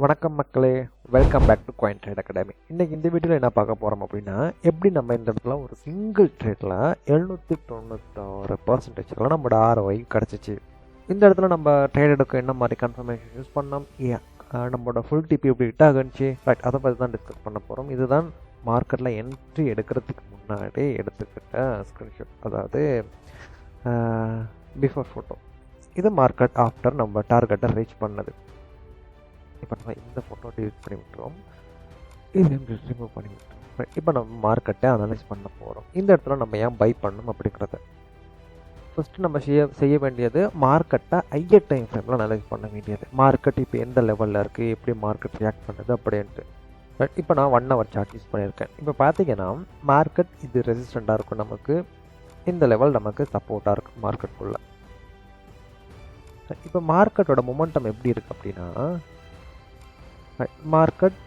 வணக்கம் மக்களே, welcome back to coin trade academy. இன்றைக்கி இந்த வீடியோவில் என்ன பார்க்க போகிறோம் அப்படின்னா, எப்படி நம்ம இந்த இடத்துல ஒரு சிங்கிள் ட்ரேடில் 796% நம்மளோட ROI கிடச்சிச்சு. இந்த இடத்துல நம்ம ட்ரேட் எடுக்க என்ன மாதிரி கன்ஃபர்மேஷன் யூஸ் பண்ணோம், நம்மளோட ஃபுல் டிபி எப்படி ஹிட் ஆகுச்சு, ரைட், அதை பற்றி தான் டிஸ்கஸ் பண்ண போகிறோம். இதுதான் மார்க்கெட்டில் என்ட்ரி எடுக்கிறதுக்கு முன்னாடி எடுத்துக்கிட்ட ஸ்க்ரீன்ஷாட், அதாவது பிஃபோர் ஃபோட்டோ. இது மார்க்கெட் ஆஃப்டர் நம்ம டார்கெட்டை ரீச் பண்ணது. இப்போ நம்ம இந்த ஃபோட்டோ டிலீட் பண்ணி விட்டுருவோம், இது ரிமூவ் பண்ணி விட்டுருவோம். இப்போ நம்ம மார்க்கெட்டை அனலைஸ் பண்ண போகிறோம். இந்த இடத்துல நம்ம ஏன் பை பண்ணணும் அப்படிங்கிறத ஃபஸ்ட்டு நம்ம செய்ய வேண்டியது, மார்க்கெட்டை ஹையர் டைம் ஃப்ரேமில் அனலைஸ் பண்ண வேண்டியது. மார்க்கெட் இப்போ எந்த லெவலில் இருக்குது, எப்படி மார்க்கெட் ரியாக்ட் பண்ணுது அப்படின்ட்டு. பட் இப்போ நான் 1 hour சார்ட் யூஸ் பண்ணியிருக்கேன். இப்போ பார்த்தீங்கன்னா மார்க்கெட் இது ரெசிஸ்டண்ட்டாக இருக்கும், நமக்கு இந்த லெவல் நமக்கு சப்போர்ட்டாக இருக்குது மார்க்கெட்டுக்குள்ளே. இப்போ மார்க்கெட்டோட மொமெண்டம் எப்படி இருக்குது அப்படின்னா, மார்க்கெட்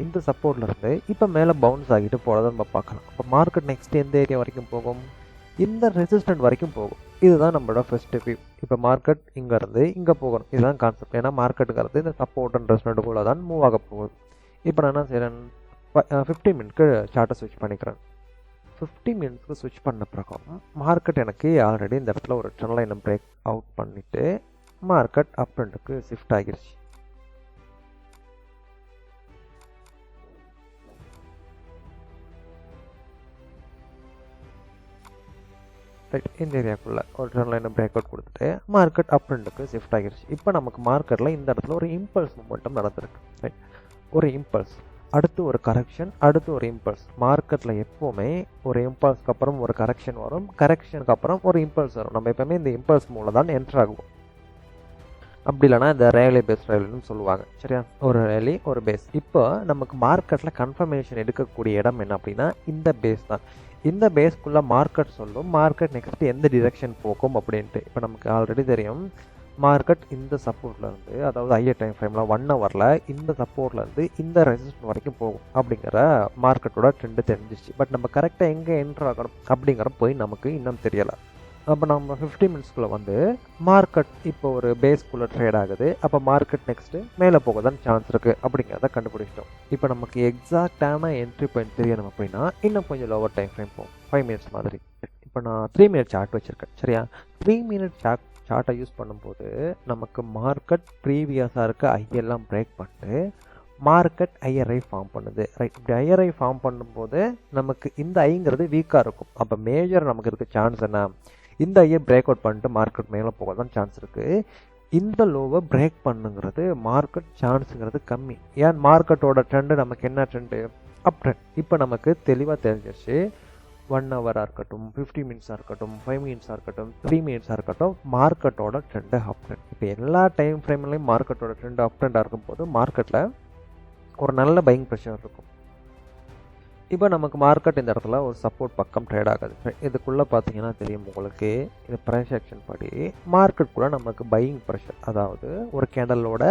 இந்த சப்போர்ட்டில் இருந்து இப்போ மேலே பவுன்ஸ் ஆகிட்டு போகிறத நம்ம பார்க்கலாம். இப்போ மார்க்கெட் நெக்ஸ்ட் எந்த ஏரியா வரைக்கும் போகும், இந்த ரெசிஸ்டன்ட் வரைக்கும் போகும். இதுதான் நம்மளோட ஃபர்ஸ்ட் வியூ. இப்போ மார்க்கெட் இங்கேருந்து இங்கே போகணும், இதுதான் கான்செப்ட். ஏன்னா மார்க்கெட்டுங்கிறது இந்த சப்போர்ட் அண்ட் ரெசிஸ்டன்ட்டுக்குள்ளே தான் மூவ் ஆக போகுது. இப்போ நான் என்ன செய்கிறேன், 15 மினிட்க்கு சார்ட்டை ஸ்விட்ச் பண்ணிக்கிறேன். 15 மினிட்ஸ்க்கு ஸ்விட்ச் பண்ண பிறகு மார்க்கெட் எனக்கு ஆல்ரெடி இந்த இடத்துல ஒரு ட்ரெண்ட் லைனை பிரேக் அவுட் பண்ணிவிட்டு மார்க்கெட் அப் ட்ரெண்டுக்கு ஷிஃப்ட் ஆகிருச்சு. ரைட், இந்த ஏரியாக்குள்ளே ஒரு ட்ரெண்ட் லைனை பிரேக் அவுட் கொடுத்துட்டு மார்க்கெட் அப் ட்ரெண்டுக்கு ஷிஃப்ட் ஆகிருச்சு. இப்போ நமக்கு மார்க்கெட்டில் இந்த இடத்துல ஒரு இம்பல்ஸ் மூமெண்டம் நடந்திருக்கு. ரைட், ஒரு இம்பல்ஸ், அடுத்து ஒரு கரெக்ஷன், அடுத்து ஒரு இம்பல்ஸ். மார்க்கெட்டில் எப்போவுமே ஒரு இம்பல்ஸ்க்கு அப்புறம் ஒரு கரெக்ஷன் வரும், கரெக்ஷனுக்கு அப்புறம் ஒரு இம்பல்ஸ் வரும். நம்ம எப்போவுமே இந்த இம்பல்ஸ் மூலம் தான் என்ட்ரு ஆகுவோம். அப்படி இல்லைனா இந்த ரேலி பேஸ் ரேலின்னு சொல்லுவாங்க, சரியா? ஒரு ரேலி ஒரு பேஸ். இப்போ நமக்கு மார்க்கெட்டில் கன்ஃபர்மேஷன் எடுக்கக்கூடிய இடம் என்ன அப்படின்னா, இந்த பேஸ் தான். இந்த பேஸ்க்குள்ளே மார்க்கெட் சொல்லும் மார்க்கெட் நெக்ஸ்ட் எந்த டிரெக்ஷன் போகும் அப்படின்ட்டு. இப்போ நமக்கு ஆல்ரெடி தெரியும், மார்க்கெட் இந்த சப்போர்ட்லேருந்து, அதாவது ஹையர் டைம் ஃப்ரேமில் 1 hourல இந்த சப்போர்ட்லேருந்து இந்த ரெசிஸ்டன்ட் வரைக்கும் போகும் அப்படிங்கிற மார்க்கெட்டோட ட்ரெண்டு தெரிஞ்சிச்சு. பட் நம்ம கரெக்டாக எங்கே என்ட்ரு ஆகணும் அப்படிங்கிற போய் நமக்கு இன்னும் தெரியலை. அப்போ நம்ம 15 மினிட்ஸ்க்குள்ளே வந்து மார்க்கெட் இப்போ ஒரு பேஸ்க்குள்ளே ட்ரேட் ஆகுது, அப்போ மார்க்கெட் நெக்ஸ்ட்டு மேலே போக தான் சான்ஸ் இருக்குது அப்படிங்கிறத கண்டுபிடிச்சிட்டோம். இப்போ நமக்கு எக்ஸாக்டான என்ட்ரி பாயிண்ட் தெரியணும் அப்படின்னா இன்னும் கொஞ்சம் லோவர் டைம் ஃப்ரேம் போகும், 5 மினிட்ஸ் மாதிரி. இப்போ நான் 3 மினிட் சார்ட் வச்சுருக்கேன், சரியா? 3 மினிட் சார்ட்டை யூஸ் பண்ணும்போது நமக்கு மார்க்கெட் ப்ரீவியஸாக இருக்க ஐயெல்லாம் பிரேக் பண்ணிட்டு மார்க்கெட் ஐஆர்ஐ ஃபார்ம் பண்ணுது. ரைட், இப்படி ஐஆர்ஐ ஃபார்ம் பண்ணும்போது நமக்கு இந்த ஐங்கிறது வீக்காக இருக்கும். அப்போ மேஜர் நமக்கு இருக்க சான்ஸ் என்ன, இந்த ஐயை பிரேக் அவுட் பண்ணிட்டு மார்க்கெட் மேலே போக தான் சான்ஸ் இருக்குது. இந்த லோவை பிரேக் பண்ணுங்கிறது மார்க்கெட் சான்ஸுங்கிறது கம்மி. ஏன், மார்க்கெட்டோட ட்ரெண்டு நமக்கு என்ன ட்ரெண்டு, அப் ட்ரெண்ட். இப்போ நமக்கு தெளிவாக தெரிஞ்சிருச்சு, 1 ஹவராக இருக்கட்டும், 50 மினிட்ஸாக இருக்கட்டும், 5 மினிட்ஸாக இருக்கட்டும், 3 மினிட்ஸாக இருக்கட்டும், மார்க்கெட்டோட ட்ரெண்டு அப் ட்ரெண்ட். இப்போ எல்லா டைம் ஃப்ரேம்லையும் மார்க்கெட்டோட ட்ரெண்டு அப் ட்ரெண்டாக இருக்கும்போது மார்க்கெட்டில் ஒரு நல்ல பையிங் ப்ரெஷர் இருக்கும். இப்போ நமக்கு மார்க்கெட் இந்த இடத்துல ஒரு சப்போர்ட் பக்கம் ட்ரேட் ஆகுது. இதுக்குள்ளே பார்த்தீங்கன்னா தெரியும் உங்களுக்கு, இது ப்ரைஸ் ஆக்ஷன் படி மார்க்கெட் கூட நமக்கு பையிங் ப்ரெஷர், அதாவது ஒரு கேண்டலோட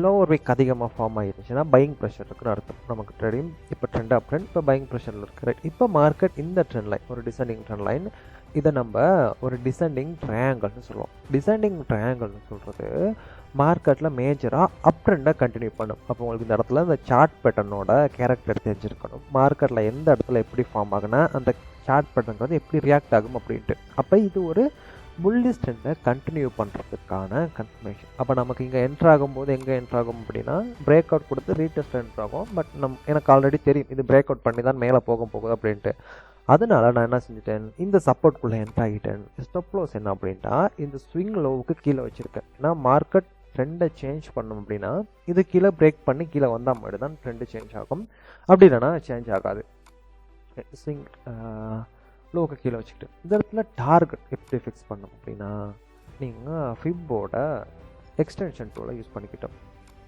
லோவர் வீக் அதிகமாக ஃபார்ம் ஆகிருந்துச்சுன்னா பையிங் ப்ரெஷர் இருக்குன்னு அர்த்தம். நமக்கு ட்ரேடிங் இப்போ ட்ரெண்ட் அப் ட்ரெண்ட், இப்போ பையிங் ப்ரெஷரில் இருக்குது. ரைட், இப்போ மார்க்கெட் இந்த ட்ரெண்ட் லைன் ஒரு டிசெண்டிங் ட்ரெண்ட் லைன், இதை நம்ம ஒரு டிசெண்டிங் ட்ரையாங்கிள்னு சொல்லுவோம். டிசெண்டிங் ட்ரையாங்கிள்னு சொல்கிறது மார்க்கெட்டில் மேஜராக அப் ட்ரெண்டை கண்டினியூ பண்ணும். அப்போ உங்களுக்கு இந்த இடத்துல இந்த சார்ட் பேட்டர்னோட கேரக்டர் தெரிஞ்சிருக்கணும். மார்க்கெட்டில் எந்த இடத்துல எப்படி ஃபார்ம் ஆகுனா அந்த சார்ட் பேட்டர்ன் வந்து எப்படி ரியாக்ட் ஆகும் அப்படின்ட்டு. அப்போ இது ஒரு புல்லிஷ் ட்ரெண்டை கண்டினியூ பண்ணுறதுக்கான கன்ஃபர்மேஷன். அப்போ நமக்கு இங்கே என்ட்ரு ஆகும்போது எங்கே என்ட்ரு ஆகும் அப்படின்னா, பிரேக் அவுட் கொடுத்து ரீடெஸ்ட் என்ட்ரு ஆகும். பட் எனக்கு ஆல்ரெடி தெரியும் இது பிரேக் அவுட் பண்ணி தான் மேலே போகுது அப்படின்ட்டு. அதனால நான் என்ன செஞ்சுட்டேன், இந்த சப்போர்ட்குள்ளே என்ட்ரு ஆகிட்டேன். ஸ்டாப் லாஸ் என்ன அப்படின்ட்டா, இந்த ஸ்விங் லோவுக்கு கீழே வச்சுருக்கேன். ஏன்னா மார்க்கெட் ட்ரெண்டை சேஞ்ச் பண்ணணும் அப்படின்னா இது கீழே பிரேக் பண்ணி கீழே வந்தால் மட்டும் தான் ட்ரெண்டு சேஞ்ச் ஆகும், அப்படி இல்லைனா சேஞ்ச் ஆகாது. ஸ்விங் லோவுக்கு கீழே வச்சுக்கிட்டு இந்த இடத்துல டார்கெட் எப்படி ஃபிக்ஸ் பண்ணணும் அப்படின்னா, நீங்கள் ஃபிப்போட எக்ஸ்டென்ஷன் டூலை யூஸ் பண்ணிக்கிட்டோம்.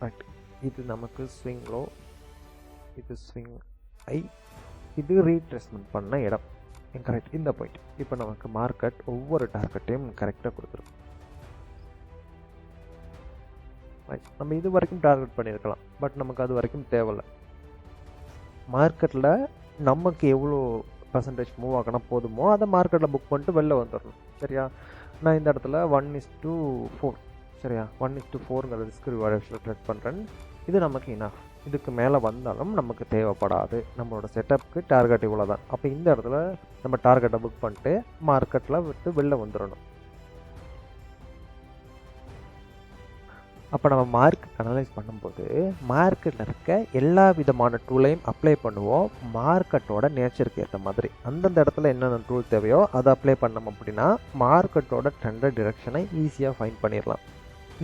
ரைட், இது நமக்கு ஸ்விங் லோ, இது ஸ்விங் ஐ, இது ரீட்ரேஸ்மெண்ட் பண்ண இடம். கரெக்ட், இந்த பாயிண்ட். இப்போ நமக்கு மார்க்கெட் ஒவ்வொரு டார்கெட்டையும் கரெக்டாக கொடுத்துருக்கும். நம்ம இது வரைக்கும் டார்கெட் பண்ணியிருக்கலாம், பட் நமக்கு அது வரைக்கும் தேவையில்லை. மார்க்கெட்டில் நமக்கு எவ்வளோ பர்சன்டேஜ் மூவ் ஆகினா போதுமோ அதை மார்க்கெட்டில் புக் பண்ணிட்டு வெளில வந்துடணும், சரியா? நான் இந்த இடத்துல 1:4 சரியா 1:4ங்கிற ரிஸ்க் ரிவார்ட் ரேஷியோவில் ட்ரேட் பண்ணுறேன். இது நமக்கு இனஃப். இதுக்கு மேலே வந்தாலும் நமக்கு தேவைப்படாது. நம்மளோட செட்டப்புக்கு டார்கெட் இவ்வளோ தான். அப்போ இந்த இடத்துல நம்ம டார்கெட்டை புக் பண்ணிட்டு மார்க்கெட்டில் விட்டு வெளில வந்துடணும். அப்போ நம்ம மார்க்கெட் அனலைஸ் பண்ணும்போது மார்க்கெட்டில் இருக்க எல்லா விதமான டூலையும் அப்ளை பண்ணுவோம். மார்க்கெட்டோட நேச்சருக்கு ஏற்ற மாதிரி அந்தந்த இடத்துல என்னென்ன டூல் தேவையோ அதை அப்ளை பண்ணோம் அப்படின்னா மார்க்கெட்டோட ட்ரெண்ட் டிரெக்ஷனை ஈஸியாக ஃபைண்ட் பண்ணிடலாம்.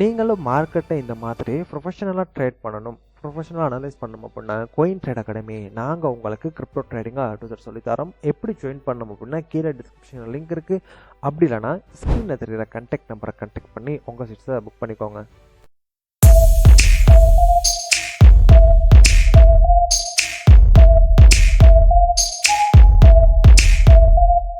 நீங்களும் மார்க்கெட்டை இந்த மாதிரி ப்ரொஃபஷனலாக ட்ரேட் பண்ணணும், ப்ரொஃபஷனலாக அனலைஸ் பண்ணணும் அப்படின்னா கோயின் ட்ரேட் அகாடமி நாங்கள் உங்களுக்கு கிரிப்டோ ட்ரேடிங்காக அட்வைசர் சொல்லித்தரோம். எப்படி ஜாயின் பண்ணணும் அப்படின்னா கீழே டிஸ்கிரிப்ஷனில் லிங்க் இருக்குது. அப்படி இல்லைனா ஸ்க்ரீனில் தெரிகிற கான்டாக்ட் நம்பரை கான்டாக்ட் பண்ணி உங்கள் சீட்ஸை புக் பண்ணிக்கோங்க.